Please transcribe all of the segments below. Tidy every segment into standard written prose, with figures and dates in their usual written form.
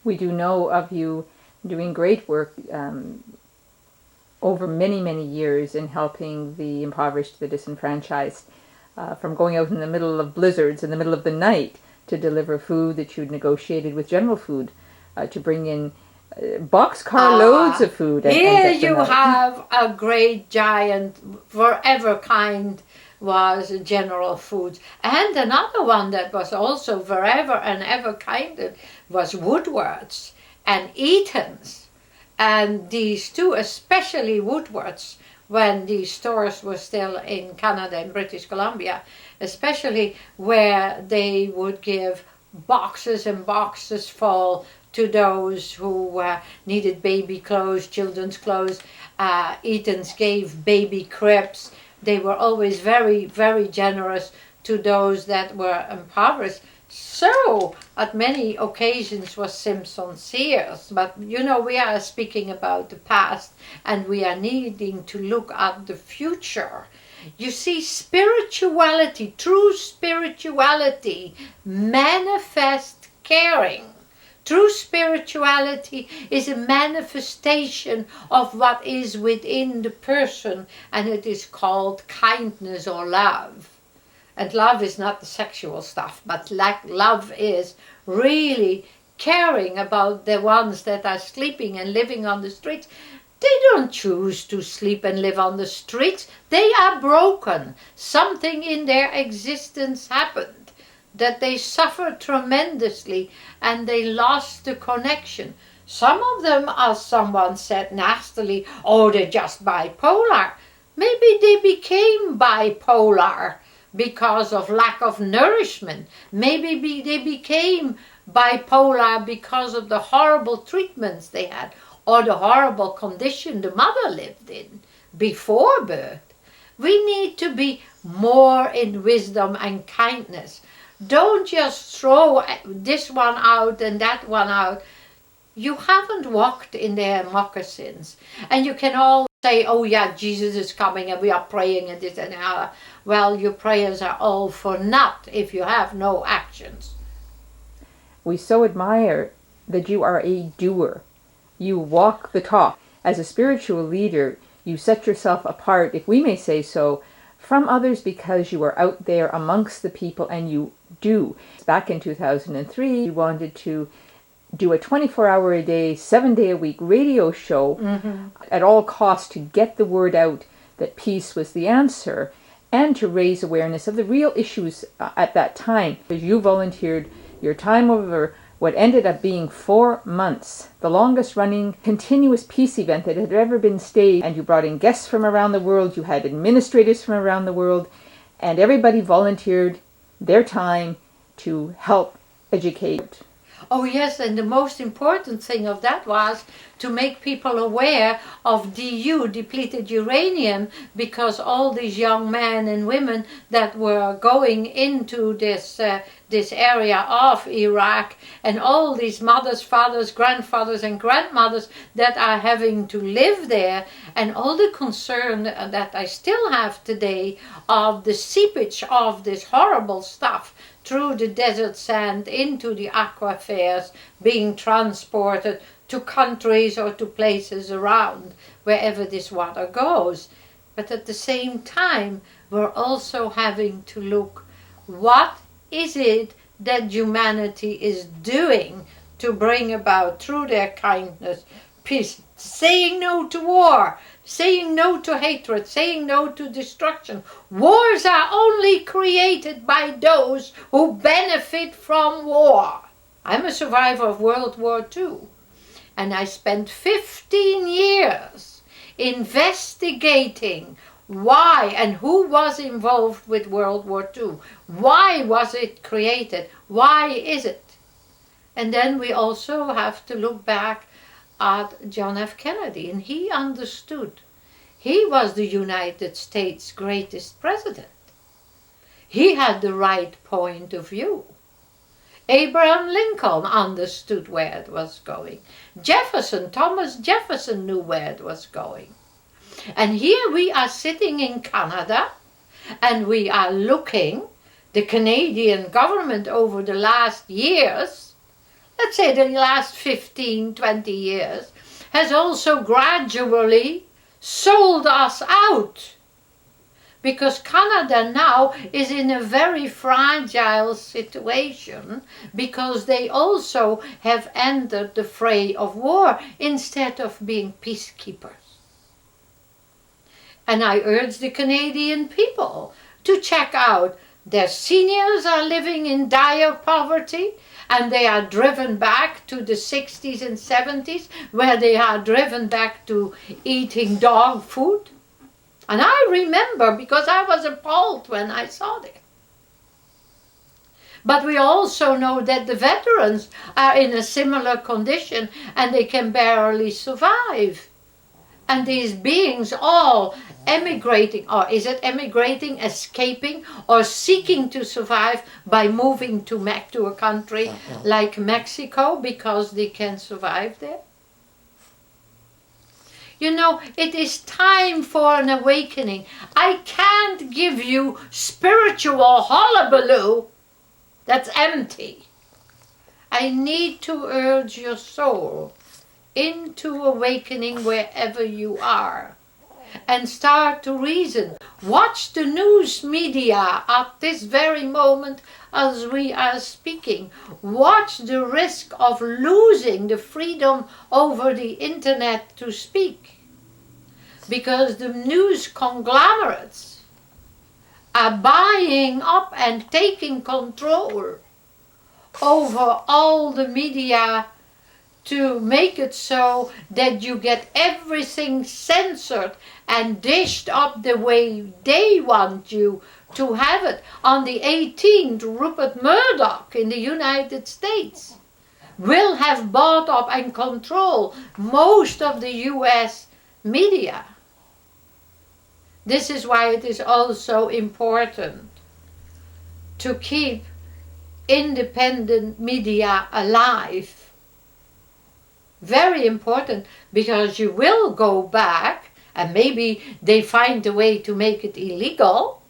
We do know of you doing great work over many, many years in helping the impoverished, the disenfranchised, from going out in the middle of blizzards, in the middle of the night, to deliver food that you'd negotiated with General Food, to bring in boxcar loads of food. Here you have a great giant, forever kind was General Foods. And another one that was also forever and ever kind was Woodward's and Eaton's. And these two, especially Woodward's, when these stores were still in Canada and British Columbia, especially where they would give boxes and boxes full to those who needed baby clothes, children's clothes. Eaton's gave baby cribs. They were always very, very generous to those that were impoverished. So, at many occasions was Simpson Sears. But, you know, we are speaking about the past and we are needing to look at the future. You see, spirituality, true spirituality, manifest caring. True spirituality is a manifestation of what is within the person, and it is called kindness or love. And love is not the sexual stuff, but love is really caring about the ones that are sleeping and living on the streets. They don't choose to sleep and live on the streets. They are broken. Something in their existence happened, that they suffered tremendously and they lost the connection. Some of them, as someone said nastily, oh, they're just bipolar. Maybe they became bipolar because of lack of nourishment. Maybe they became bipolar because of the horrible treatments they had or the horrible condition the mother lived in before birth. We need to be more in wisdom and kindness. Don't just throw this one out and that one out. You haven't walked in their moccasins. And you can all say, oh yeah, Jesus is coming and we are praying and this and that. Well, your prayers are all for naught if you have no actions. We so admire that you are a doer. You walk the talk. As a spiritual leader, you set yourself apart, if we may say so, from others because you are out there amongst the people and you do. Back in 2003, you wanted to do a 24-hour-a-day, 7-day-a-week radio show at all costs to get the word out that peace was the answer and to raise awareness of the real issues at that time. You volunteered your time over what ended up being 4 months, the longest running continuous peace event that had ever been staged, and you brought in guests from around the world, you had administrators from around the world, and everybody volunteered their time to help educate. Oh yes, and the most important thing of that was to make people aware of DU, depleted uranium, because all these young men and women that were going into this area of Iraq, and all these mothers, fathers, grandfathers and grandmothers that are having to live there, and all the concern that I still have today of the seepage of this horrible stuff through the desert sand into the aquifers, being transported to countries or to places around wherever this water goes. But at the same time, we're also having to look, what is it that humanity is doing to bring about, through their kindness, peace, saying no to war, saying no to hatred, saying no to destruction. Wars are only created by those who benefit from war. I'm a survivor of World War II, and I spent 15 years investigating why and who was involved with World War II. Why was it created? Why is it? And then we also have to look back at John F. Kennedy, and he understood. He was the United States' greatest president. He had the right point of view. Abraham Lincoln understood where it was going. Thomas Jefferson knew where it was going. And here we are sitting in Canada, and we are looking, the Canadian government over the last years, let's say the last 15, 20 years, has also gradually sold us out. Because Canada now is in a very fragile situation because they also have entered the fray of war instead of being peacekeepers. And I urge the Canadian people to check out their seniors are living in dire poverty and they are driven back to the 60s and 70s where they are driven back to eating dog food. And I remember because I was appalled when I saw it. But we also know that the veterans are in a similar condition and they can barely survive. And these beings all emigrating, or is it emigrating, escaping, or seeking to survive by moving to a country like Mexico because they can survive there? You know, it is time for an awakening. I can't give you spiritual hullabaloo that's empty. I need to urge your soul into awakening wherever you are and start to reason. Watch the news media at this very moment as we are speaking. Watch the risk of losing the freedom over the internet to speak, because the news conglomerates are buying up and taking control over all the media to make it so that you get everything censored and dished up the way they want you to have it. On the 18th, Rupert Murdoch in the United States will have bought up and control most of the US media. This is why it is also important to keep independent media alive. Very important, because you will go back, and maybe they find a way to make it illegal,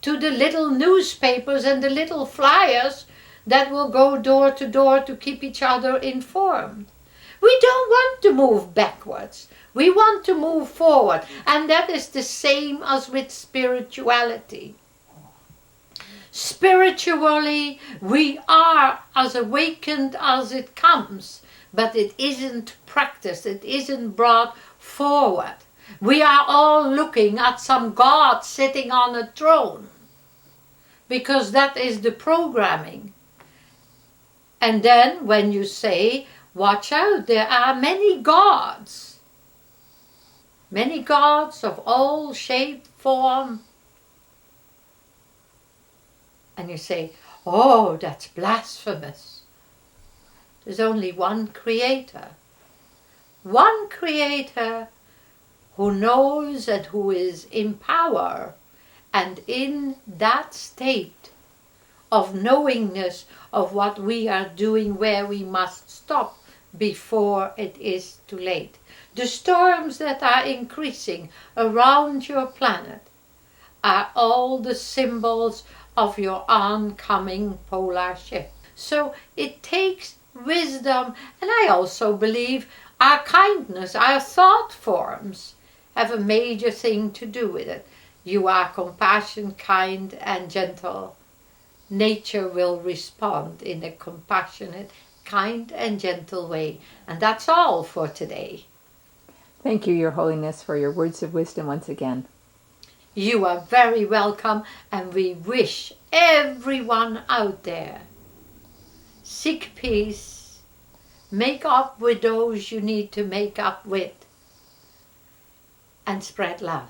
to the little newspapers and the little flyers that will go door to door to keep each other informed. We don't want to move backwards. We want to move forward. And that is the same as with spirituality. Spiritually, we are as awakened as it comes, but it isn't practiced, it isn't brought forward. We are all looking at some God sitting on a throne, because that is the programming. And then when you say, watch out, there are many gods of all shape, form. And you say, oh, that's blasphemous. There's only one creator. One creator who knows and who is in power and in that state of knowingness of what we are doing, where we must stop before it is too late. The storms that are increasing around your planet are all the symbols of your oncoming polar shift. So it takes wisdom, and I also believe our kindness, our thought forms have a major thing to do with it. You are compassionate, kind and gentle. Nature will respond in a compassionate, kind and gentle way. And that's all for today. Thank you, Your Holiness, for your words of wisdom once again. You are very welcome, and we wish everyone out there seek peace, make up with those you need to make up with, and spread love.